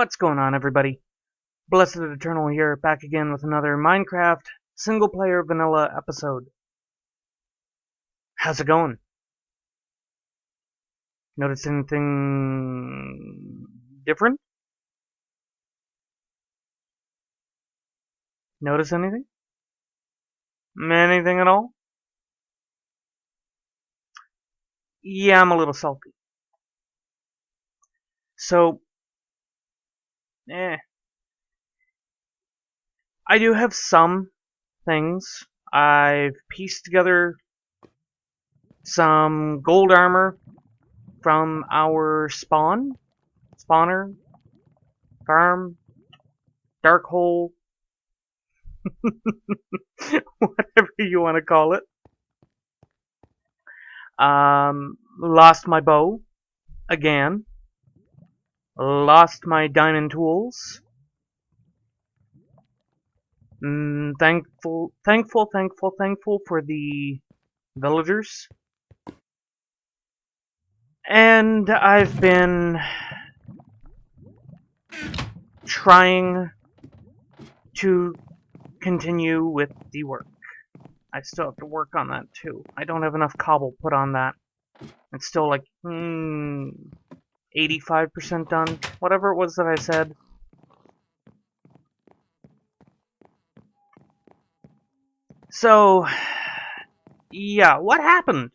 What's going on, everybody? Blessed Eternal here, back again with another Minecraft single-player vanilla episode. How's it going? Notice anything different? Notice anything? Anything at all? Yeah, I'm a little salty. So, I do have some things. I've pieced together some gold armor from our spawner, farm, dark hole, whatever you want to call it. Lost my bow again. Lost my diamond tools. Thankful for the villagers. And I've been trying to continue with the work. I still have to work on that too. I don't have enough cobble put on that. It's still like 85% done. Whatever it was that I said. So, yeah, what happened?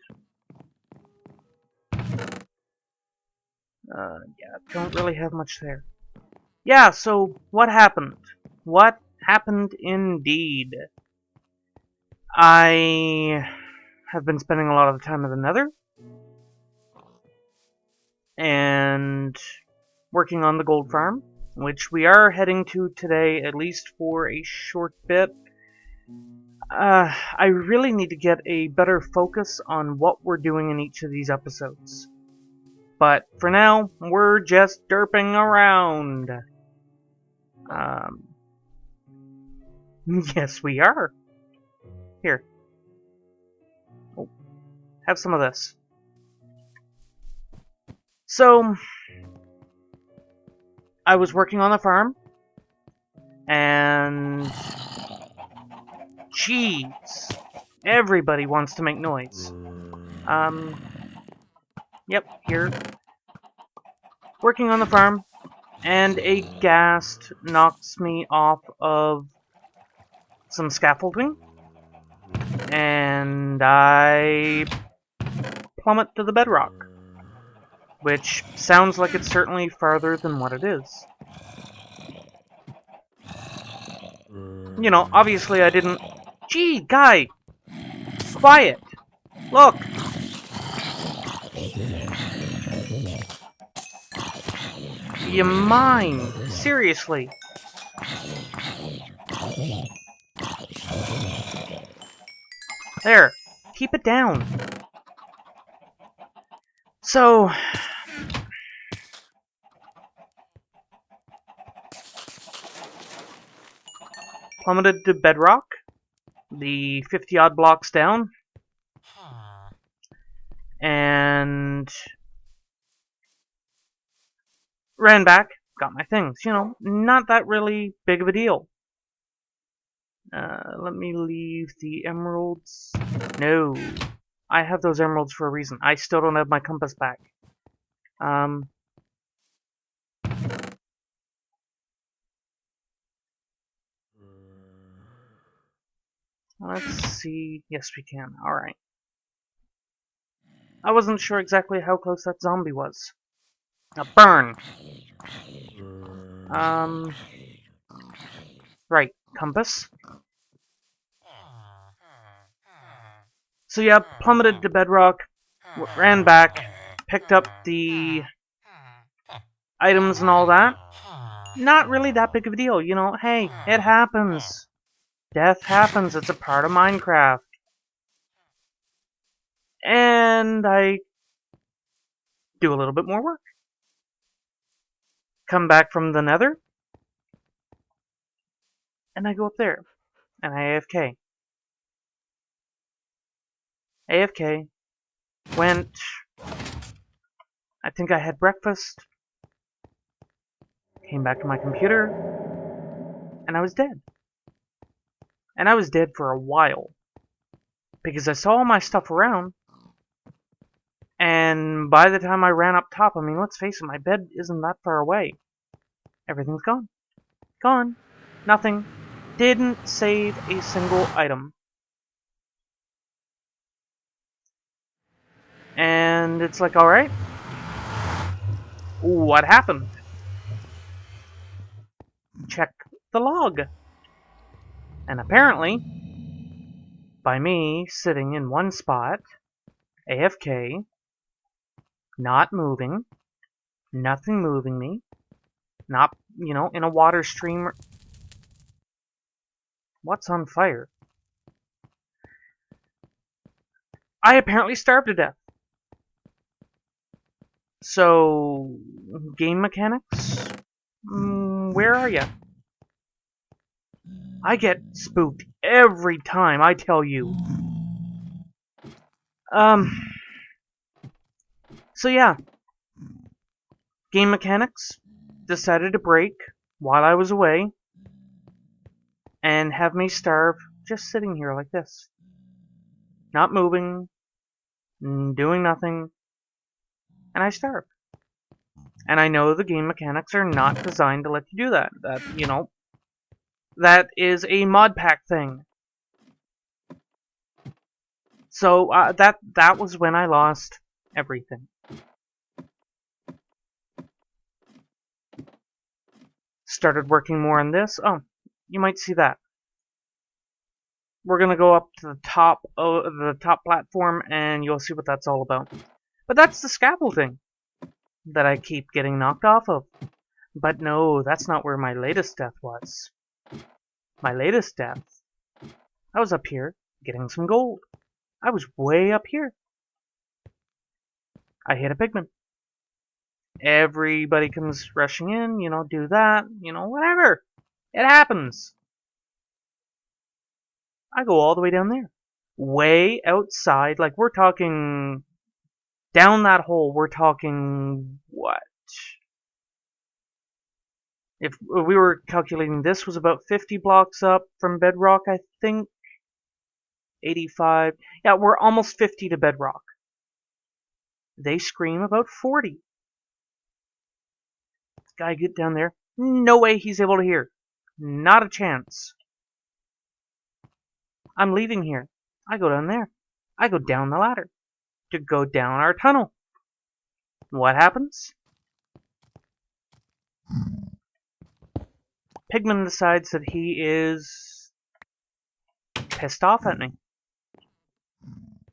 Yeah, don't really have much there. Yeah, so what happened? What happened indeed? I have been spending a lot of the time in the Nether and working on the gold farm, which we are heading to today, at least for a short bit. I really need to get a better focus on what we're doing in each of these episodes. But for now, we're just derping around. Yes, we are. Here. Oh, have some of this. So, I was working on the farm, and jeez, everybody wants to make noise. Yep, here. Working on the farm, and a ghast knocks me off of some scaffolding, and I plummet to the bedrock, which sounds like it's certainly farther than what it is. You know, obviously I didn't... Gee, guy! Quiet! Look! You mind? Seriously. There. Keep it down. So... plummeted to bedrock. The 50-odd blocks down. And... ran back. Got my things. You know, not that really big of a deal. Let me leave the emeralds. No. I have those emeralds for a reason. I still don't have my compass back. Let's see. Yes, we can. Alright. I wasn't sure exactly how close that zombie was. Now, burn! Right. Compass. So yeah, plummeted to bedrock, ran back, picked up the items and all that. Not really that big of a deal, you know, hey, it happens. Death happens, it's a part of Minecraft. And I do a little bit more work. Come back from the Nether, and I go up there, and I AFK. AFK, went, I think I had breakfast, came back to my computer, and I was dead. And I was dead for a while. Because I saw all my stuff around, and by the time I ran up top, I mean, let's face it, my bed isn't that far away. Everything's gone. Gone. Nothing. Didn't save a single item. And it's like, alright. What happened? Check the log. And apparently, by me sitting in one spot, AFK, not moving, nothing moving me, not, in a water stream. What's on fire? I apparently starved to death. So, game mechanics? Where are ya? I get spooked every time, I tell you. So yeah. Game mechanics decided to break while I was away and have me starve just sitting here like this. Not moving, doing nothing, and I starved. And I know the game mechanics are not designed to let you do that. That is a mod pack thing. So that was when I lost everything. Started working more on this. Oh, you might see that. We're gonna go up to the top platform, and you'll see what that's all about. But that's the scaffolding that I keep getting knocked off of. But no, that's not where my latest death was. My latest death, I was up here getting some gold. I was way up here. I hit a pigman. Everybody comes rushing in, do that, whatever. It happens. I go all the way down there. Way outside, like we're talking down that hole, we're talking what? If we were calculating, this was about 50 blocks up from bedrock, I think. 85. Yeah, we're almost 50 to bedrock. They scream about 40. This guy get down there. No way he's able to hear. Not a chance. I'm leaving here. I go down there. I go down the ladder to go down our tunnel. What happens? Pigman decides that he is pissed off at me.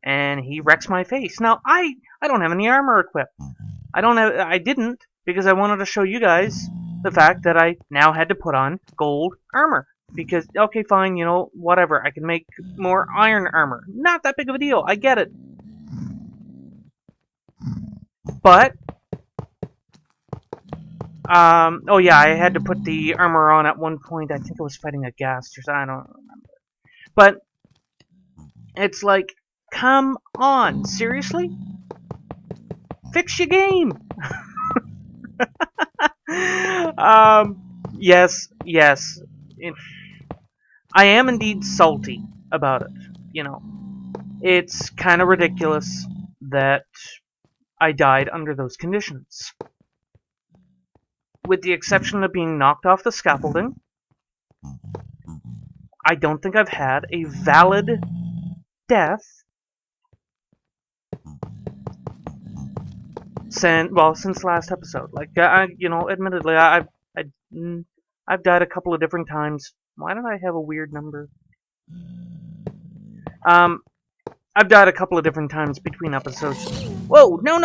And he wrecks my face. Now, I don't have any armor equipped. I didn't, because I wanted to show you guys the fact that I now had to put on gold armor. Because, okay, fine, whatever. I can make more iron armor. Not that big of a deal. I get it. But, oh yeah, I had to put the armor on at one point. I think I was fighting a ghast or something. I don't remember. But, it's like, come on, seriously? Fix your game! Yes. I am indeed salty about it, It's kind of ridiculous that I died under those conditions. With the exception of being knocked off the scaffolding, I don't think I've had a valid death since last episode. Like, admittedly, I've died a couple of different times. Why did I have a weird number? I've died a couple of different times between episodes. Whoa! No!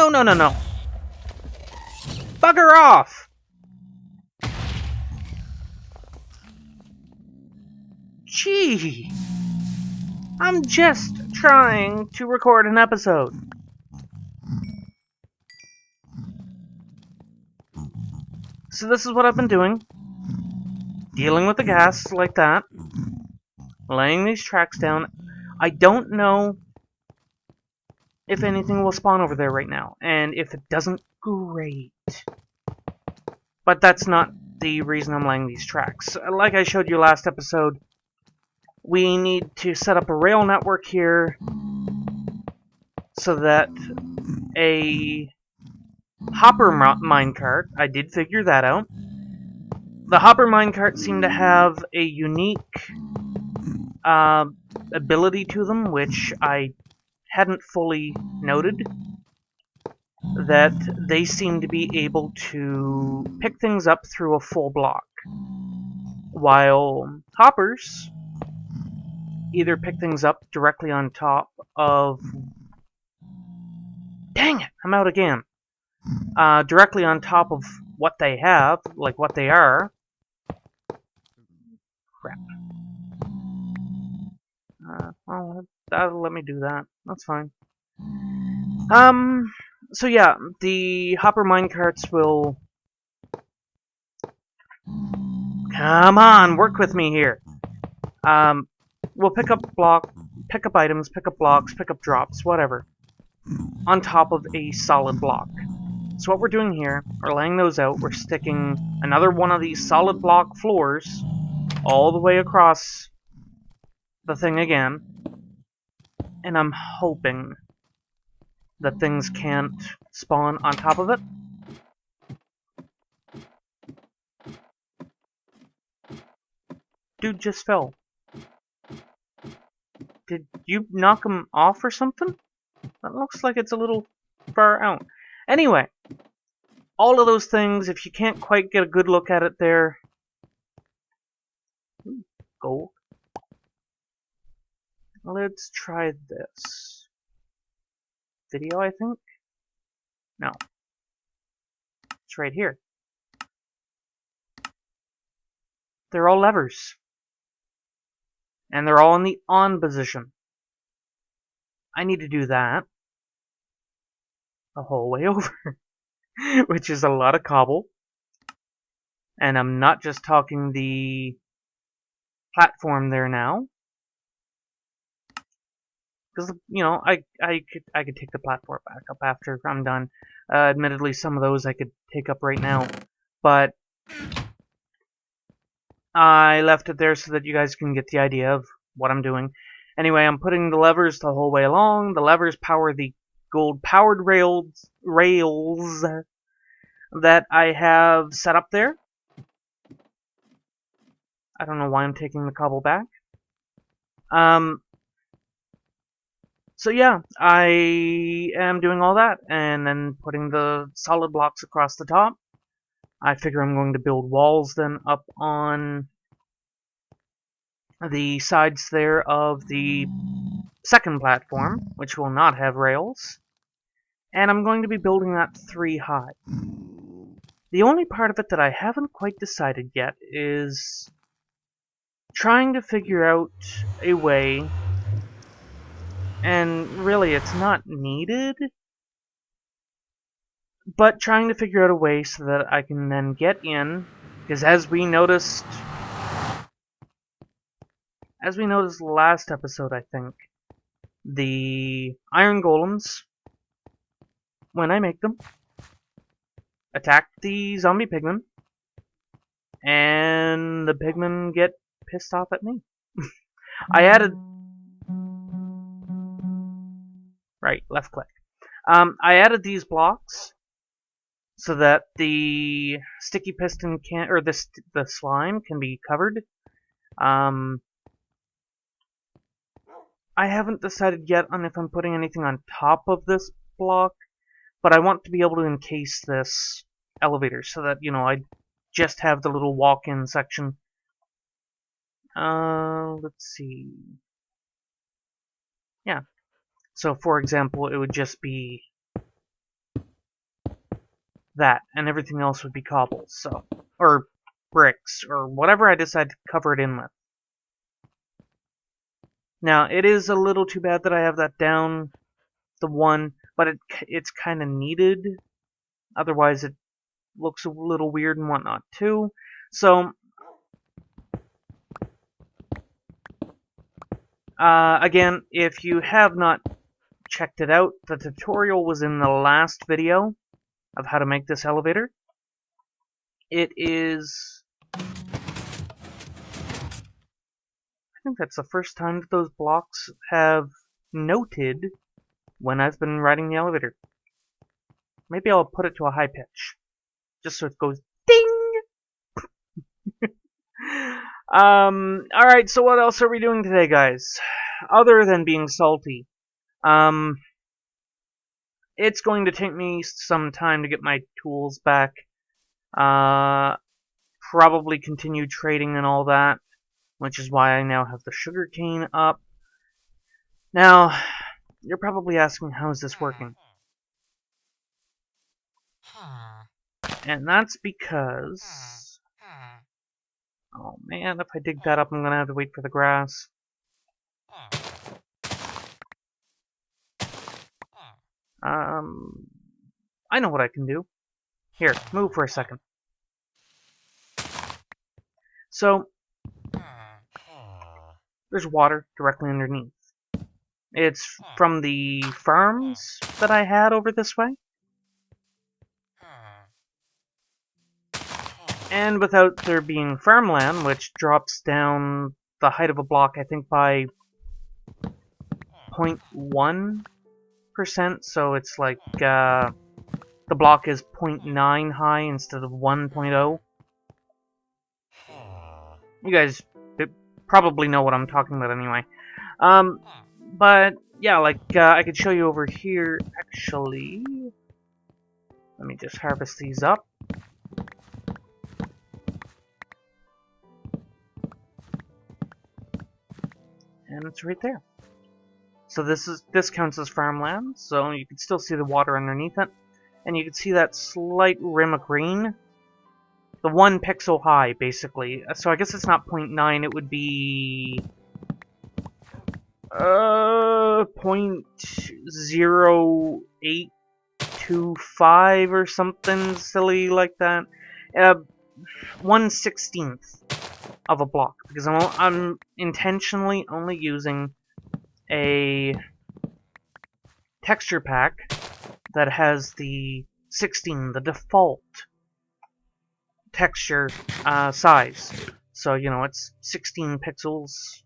Bugger off! Gee! I'm just trying to record an episode. So this is what I've been doing. Dealing with the gas like that. Laying these tracks down. I don't know if anything will spawn over there right now. And if it doesn't, great. But that's not the reason I'm laying these tracks. Like I showed you last episode, we need to set up a rail network here so that a hopper minecart, I did figure that out. The hopper minecart seem to have a unique ability to them, which I hadn't fully noted, that they seem to be able to pick things up through a full block, while hoppers either pick things up directly on top of... Dang it! I'm out again. Directly on top of what they have, like what they are. Crap. Well, that'll let me do that. That's fine. So yeah, the hopper minecarts will... Come on, work with me here. We'll pick up items, pick up blocks, pick up drops, whatever, on top of a solid block. So what we're doing here, we're laying those out, we're sticking another one of these solid block floors all the way across the thing again, and I'm hoping that things can't spawn on top of it. Dude just fell. Did you knock him off or something? That looks like it's a little far out. Anyway, all of those things, if you can't quite get a good look at it there... Gold. Let's try this. Video, I think? No. It's right here. They're all levers. And they're all in the on position. I need to do that the whole way over. Which is a lot of cobble. And I'm not just talking the platform there now. Because, you know, I could take the platform back up after I'm done. Admittedly, some of those I could take up right now. But I left it there so that you guys can get the idea of what I'm doing. Anyway, I'm putting the levers the whole way along. The levers power the gold-powered rails that I have set up there. I don't know why I'm taking the cobble back. So yeah, I am doing all that, and then putting the solid blocks across the top. I figure I'm going to build walls then up on the sides there of the second platform, which will not have rails. And I'm going to be building that 3 high. The only part of it that I haven't quite decided yet is trying to figure out a way, and really it's not needed, but trying to figure out a way so that I can then get in, because as we noticed last episode, I think, the iron golems, when I make them, attack the zombie pigmen, and the pigmen get pissed off at me. I added... Right, left click. I added these blocks so that the sticky piston can, or the slime can be covered. I haven't decided yet on if I'm putting anything on top of this block, but I want to be able to encase this elevator so that, you know, I just have the little walk-in section. Let's see. Yeah. So, for example, it would just be that, and everything else would be cobbles, so, or bricks, or whatever I decide to cover it in with. Now, it is a little too bad that I have that down, the 1, but it's kind of needed. Otherwise, it looks a little weird and whatnot, too. So, again, if you have not checked it out, the tutorial was in the last video of how to make this elevator. It is... I think that's the first time that those blocks have noted when I've been riding the elevator. Maybe I'll put it to a high pitch, just so it goes ding! Alright, so what else are we doing today, guys? Other than being salty. It's going to take me some time to get my tools back. Probably continue trading and all that, which is why I now have the sugarcane up. Now, you're probably asking, how is this working? And that's because... Oh man, if I dig that up, I'm gonna have to wait for the grass. I know what I can do. Here, move for a second. So, there's water directly underneath. It's from the farms that I had over this way. And without there being farmland, which drops down the height of a block, I think by 0.1%, so it's like, the block is 0.9 high instead of 1.0. You guys probably know what I'm talking about anyway. But, yeah, like, I could show you over here, actually. Let me just harvest these up. And it's right there. So this counts as farmland, so you can still see the water underneath it. And you can see that slight rim of green. The 1 pixel high, basically. So I guess it's not 0.9, it would be... 0.0825 or something silly like that. 1/16th of a block, because I'm intentionally only using a texture pack that has the 16, the default texture size. So, you know, it's 16 pixels.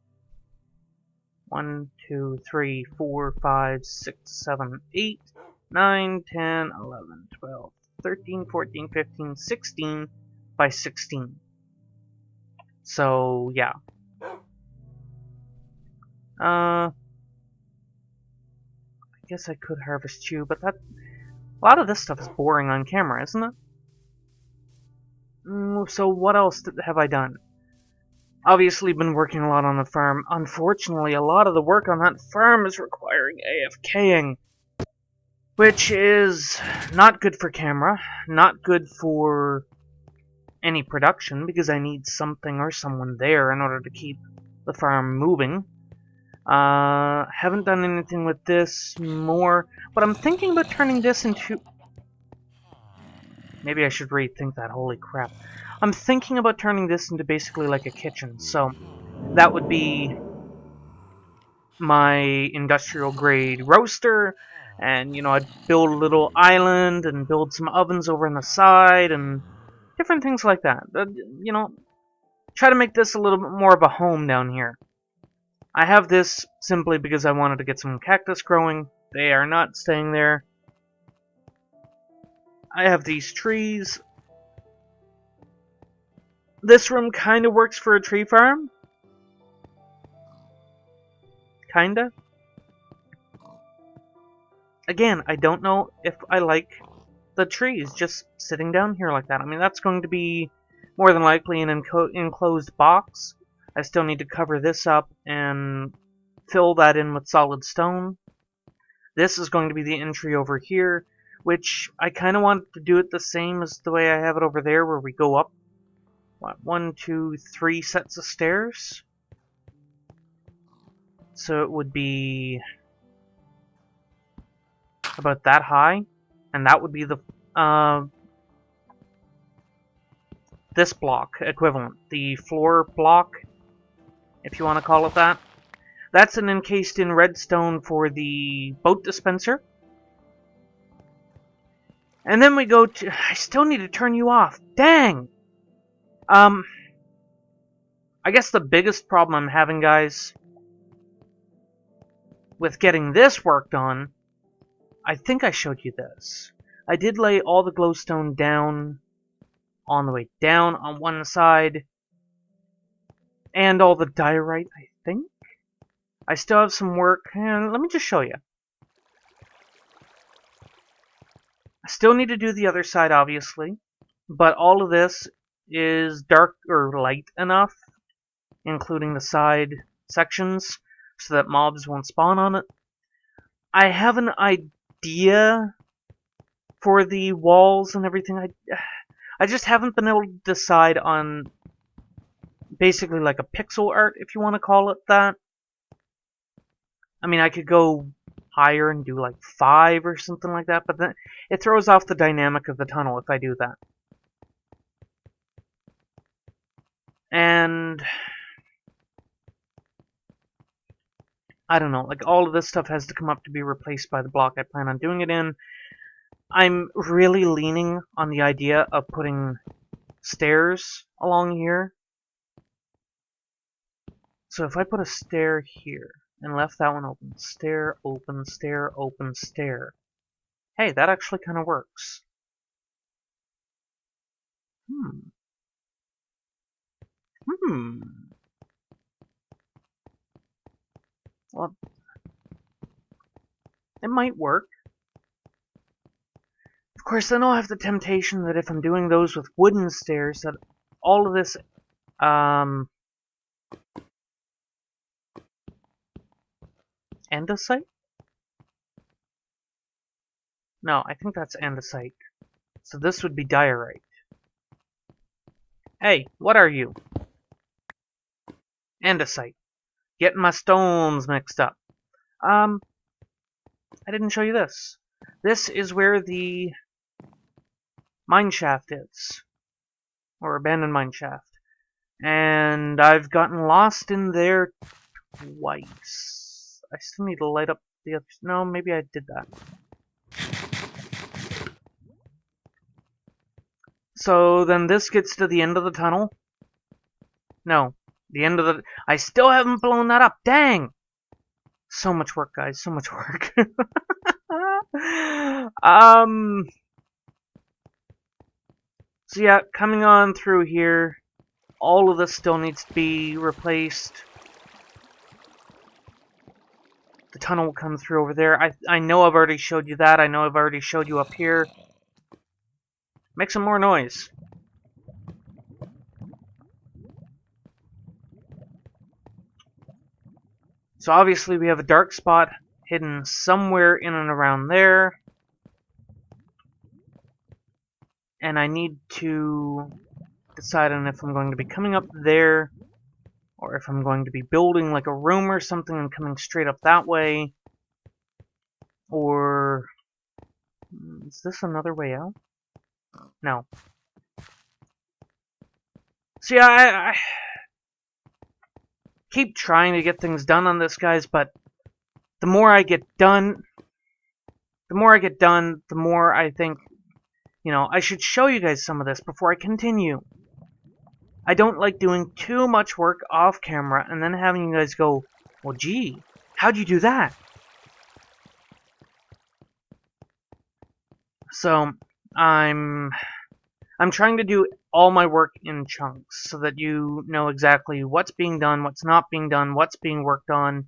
1, 2, 3, 4, 5, 6, 7, 8, 9, 10, 11, 12, 13, 14, 15, 16 by 16. So, yeah. I guess I could harvest you, but a lot of this stuff is boring on camera, isn't it? So what else have I done? Obviously been working a lot on the farm. Unfortunately, a lot of the work on that farm is requiring AFKing, which is not good for camera, not good for any production, because I need something or someone there in order to keep the farm moving. Haven't done anything with this more, but I'm thinking about turning this into... Maybe I should rethink that, holy crap. I'm thinking about turning this into basically like a kitchen, so that would be my industrial grade roaster, and, you know, I'd build a little island and build some ovens over on the side and different things like that. You know, try to make this a little bit more of a home down here. I have this simply because I wanted to get some cactus growing. They are not staying there. I have these trees. This room kind of works for a tree farm. Kinda. Again, I don't know if I like the trees just sitting down here like that. I mean, that's going to be more than likely an enclosed box. I still need to cover this up and fill that in with solid stone. This is going to be the entry over here, which I kind of want to do it the same as the way I have it over there, where we go up, what, 1, 2, 3 sets of stairs? So it would be about that high, and that would be the this block equivalent, the floor block, if you want to call it that. That's an encased in redstone for the boat dispenser. And then we go to... I still need to turn you off. Dang! I guess the biggest problem I'm having, guys, with getting this worked on, I think I showed you this. I did lay all the glowstone down on the way down on one side, and all the diorite, I think. I still have some work, and let me just show you. I still need to do the other side, obviously, but all of this is dark or light enough, including the side sections, so that mobs won't spawn on it. I have an idea for the walls and everything. I just haven't been able to decide on basically like a pixel art, if you want to call it that. I mean, I could go higher and do like 5 or something like that, but then it throws off the dynamic of the tunnel if I do that. And I don't know, like all of this stuff has to come up to be replaced by the block I plan on doing it in. I'm really leaning on the idea of putting stairs along here. So if I put a stair here and left that one open, stair, open, stair, open, stair. Hey, that actually kind of works. Well, it might work. Of course, then I'll have the temptation that if I'm doing those with wooden stairs, that all of this, andesite? No, I think that's andesite. So this would be diorite. Hey, what are you? Andesite. Getting my stones mixed up. I didn't show you this. This is where the mine shaft is. Or abandoned mine shaft. And I've gotten lost in there twice. I still need to light up the other... No, maybe I did that. So then this gets to the end of the tunnel. No, the end of the... I still haven't blown that up. Dang! So much work, guys. So much work. So yeah, coming on through here, all of this still needs to be replaced. The tunnel will come through over there. I know I've already showed you that. I know I've already showed you up here. Make some more noise. So obviously we have a dark spot hidden somewhere in and around there. And I need to decide on if I'm going to be coming up there, or if I'm going to be building like a room or something and coming straight up that way. Or... is this another way out? No. So yeah, I keep trying to get things done on this, guys, but the more I get done, the more I think, you know, I should show you guys some of this before I continue. I don't like doing too much work off camera and then having you guys go, well, gee, how'd you do that? So, I'm trying to do all my work in chunks so that you know exactly what's being done, what's not being done, what's being worked on,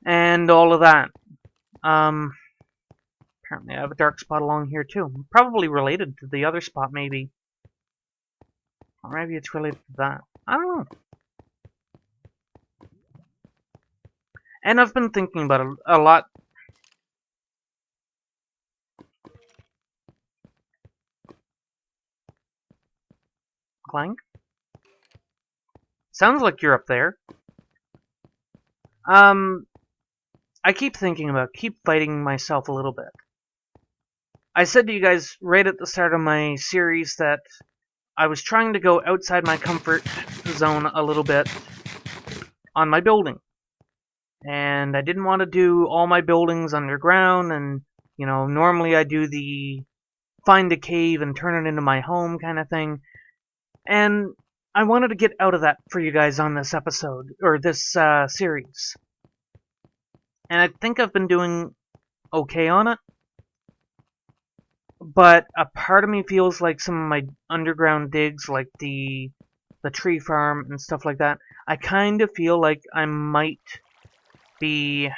and all of that. Apparently I have a dark spot along here too. Probably related to the other spot, maybe. Or maybe it's related to that. I don't know. And I've been thinking about it a lot. Clank? Sounds like you're up there. I keep thinking about, keep fighting myself a little bit. I said to you guys right at the start of my series that I was trying to go outside my comfort zone a little bit on my building. And I didn't want to do all my buildings underground, and, you know, normally I do the find a cave and turn it into my home kind of thing. And I wanted to get out of that for you guys on this episode, or this series. And I think I've been doing okay on it. But a part of me feels like some of my underground digs, like the tree farm and stuff like that, I kind of feel like I might be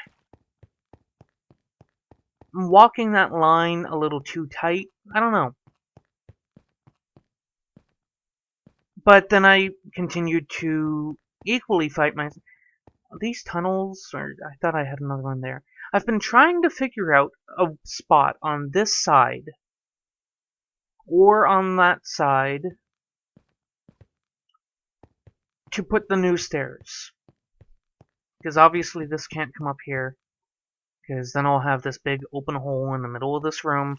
walking that line a little too tight. I don't know. But then I continued to equally fight these tunnels, or I thought I had another one there. I've been trying to figure out a spot on this side or on that side to put the new stairs. Because obviously this can't come up here, because then I'll have this big open hole in the middle of this room.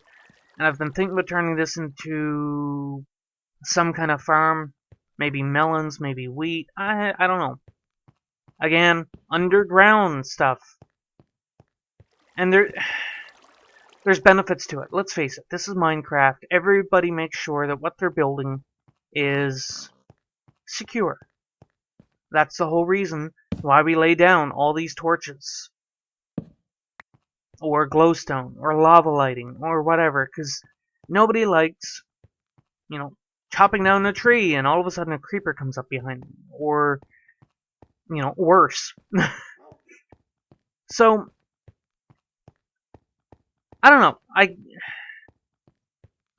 And I've been thinking about turning this into some kind of farm. Maybe melons, maybe wheat. I don't know. Again, underground stuff. And there's benefits to it. Let's face it, this is Minecraft. Everybody makes sure that what they're building is secure. That's the whole reason why we lay down all these torches. Or glowstone, or lava lighting, or whatever. Because nobody likes, chopping down a tree and all of a sudden a creeper comes up behind them. Or, worse. So, I don't know.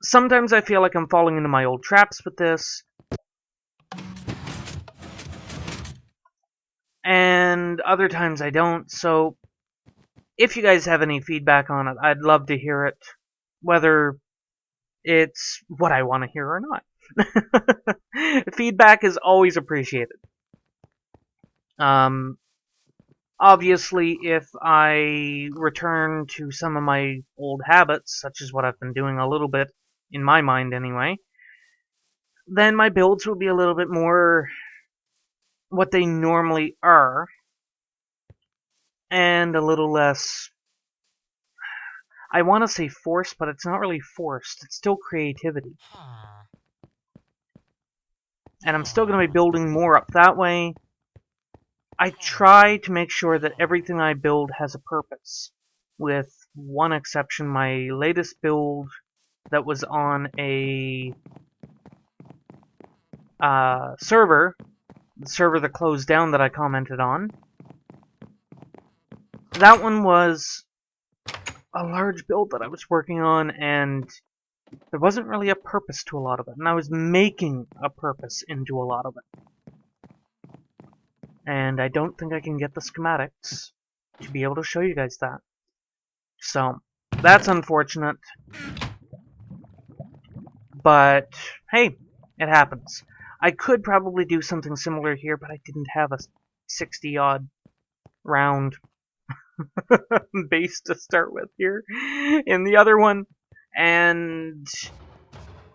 Sometimes I feel like I'm falling into my old traps with this. And other times I don't. So, if you guys have any feedback on it, I'd love to hear it. Whether it's what I want to hear or not. Feedback is always appreciated. Obviously, if I return to some of my old habits, such as what I've been doing a little bit, in my mind anyway, then my builds will be a little bit more what they normally are, and a little less, I want to say forced, but it's not really forced. It's still creativity. And I'm still going to be building more up that way. I try to make sure that everything I build has a purpose. With one exception, my latest build that was on a server, the server that closed down that I commented on, that one was a large build that I was working on, and there wasn't really a purpose to a lot of it, and I was making a purpose into a lot of it. And I don't think I can get the schematics to be able to show you guys that. So, that's unfortunate. But, hey, it happens. I could probably do something similar here, but I didn't have a 60-odd round base to start with here in the other one. And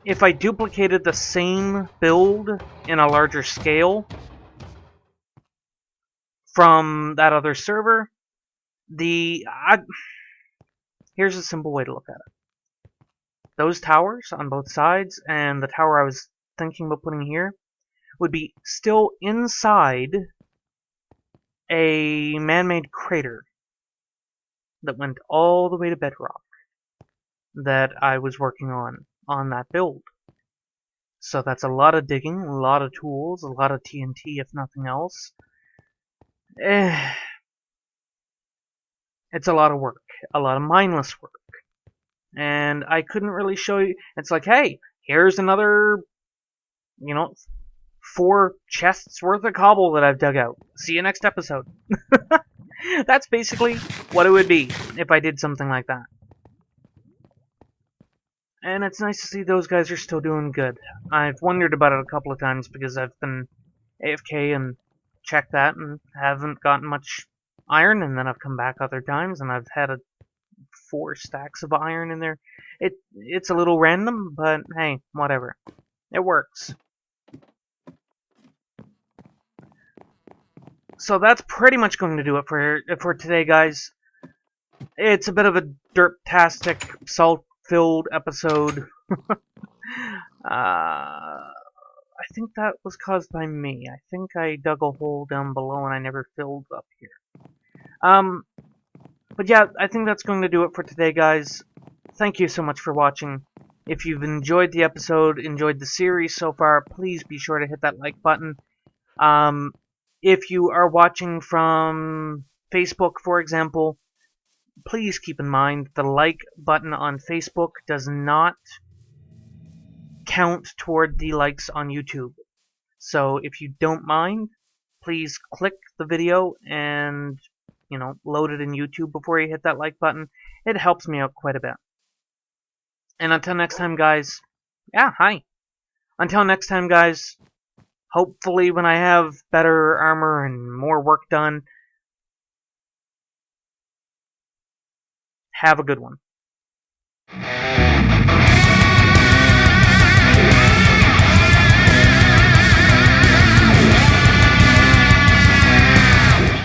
if I duplicated the same build in a larger scale from that other server, here's a simple way to look at it. Those towers on both sides and the tower I was thinking about putting here would be still inside a man-made crater that went all the way to bedrock that I was working on that build. So that's a lot of digging, a lot of tools, a lot of TNT if nothing else. It's a lot of work, a lot of mindless work. And I couldn't really show you. It's like, hey, here's another, 4 chests worth of cobble that I've dug out. See you next episode. That's basically what it would be if I did something like that. And it's nice to see those guys are still doing good. I've wondered about it a couple of times because I've been AFK and checked that and haven't gotten much iron, and then I've come back other times and I've had 4 stacks of iron in there. It's a little random, but hey, whatever. It works. So that's pretty much going to do it for today, guys. It's a bit of a derp-tastic, salt-filled episode I think that was caused by me. I think I dug a hole down below and I never filled up here. But yeah, I think that's going to do it for today, guys. Thank you so much for watching. If you've enjoyed the episode, enjoyed the series so far, please be sure to hit that like button. If you are watching from Facebook, for example, please keep in mind the like button on Facebook does not count toward the likes on YouTube. So if you don't mind, please click the video and, load it in YouTube before you hit that like button. It helps me out quite a bit. And until next time, guys, hi. Until next time, guys, hopefully when I have better armor and more work done, have a good one.